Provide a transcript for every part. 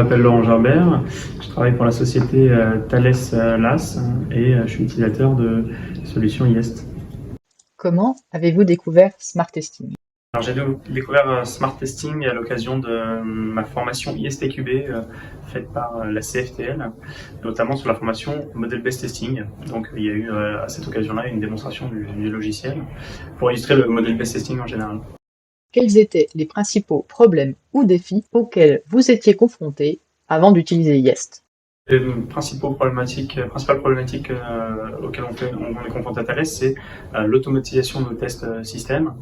m'appelle Laurent Gerbert, je travaille pour la société Thales LAS et je suis utilisateur de solutions IEST. Comment avez-vous découvert Smart Testing? Alors, j'ai découvert Smart Testing à l'occasion de ma formation ISTQB faite par la CFTL, notamment sur la formation Model Based Testing. Donc il y a eu à cette occasion-là une démonstration du logiciel pour illustrer le Model Based Testing en général. Quels étaient les principaux problèmes ou défis auxquels vous étiez confronté avant d'utiliser IEST? Les principales problématiques auxquelles on est confronté à Thales, c'est l'automatisation de nos tests système.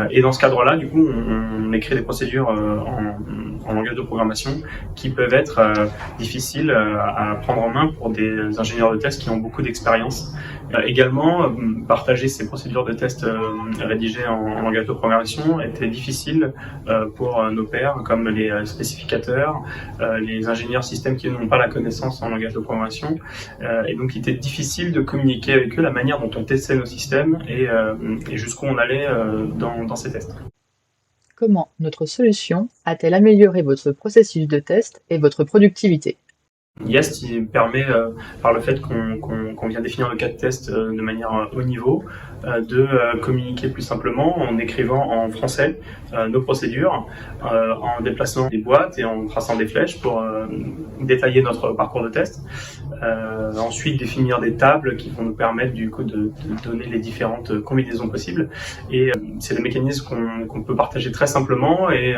Et dans ce cadre-là, du coup, on écrit des procédures en langage de programmation qui peuvent être difficiles à prendre en main pour des ingénieurs de test qui ont beaucoup d'expérience. Également, partager ces procédures de test rédigées en langage de programmation était difficile pour nos pairs, comme les spécificateurs, les ingénieurs système qui n'ont pas la connaissance en langage de programmation, et donc il était difficile de communiquer avec eux la manière dont on testait nos systèmes et jusqu'où on allait dans ces tests. Comment notre solution a-t-elle amélioré votre processus de test et votre productivité? IEST il permet, par le fait qu'on vient définir le cas de test de manière haut niveau, de communiquer plus simplement en écrivant en français nos procédures, en déplaçant des boîtes et en traçant des flèches pour détailler notre parcours de test. Ensuite, définir des tables qui vont nous permettre du coup de donner les différentes combinaisons possibles. Et c'est des mécanismes qu'on peut partager très simplement et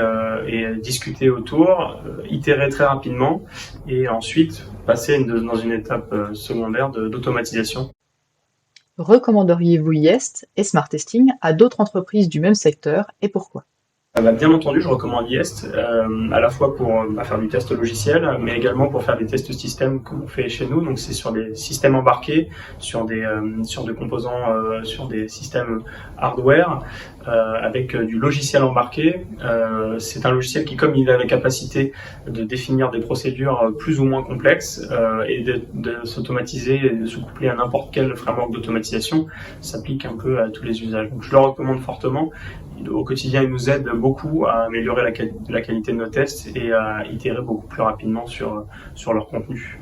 discuter autour, itérer très rapidement et ensuite passer dans une étape secondaire d'automatisation. Recommanderiez-vous IEST et Smart Testing à d'autres entreprises du même secteur et pourquoi? Bien entendu, je recommande IEST à la fois pour faire du test logiciel, mais également pour faire des tests système comme on fait chez nous. Donc c'est sur des systèmes embarqués, sur des composants, sur des systèmes hardware avec du logiciel embarqué. C'est un logiciel qui, comme il a la capacité de définir des procédures plus ou moins complexes et de s'automatiser et de se coupler à n'importe quel framework d'automatisation, s'applique un peu à tous les usages. Donc je le recommande fortement. Au quotidien, il nous aide beaucoup à améliorer la qualité de nos tests et à itérer beaucoup plus rapidement sur leur contenu.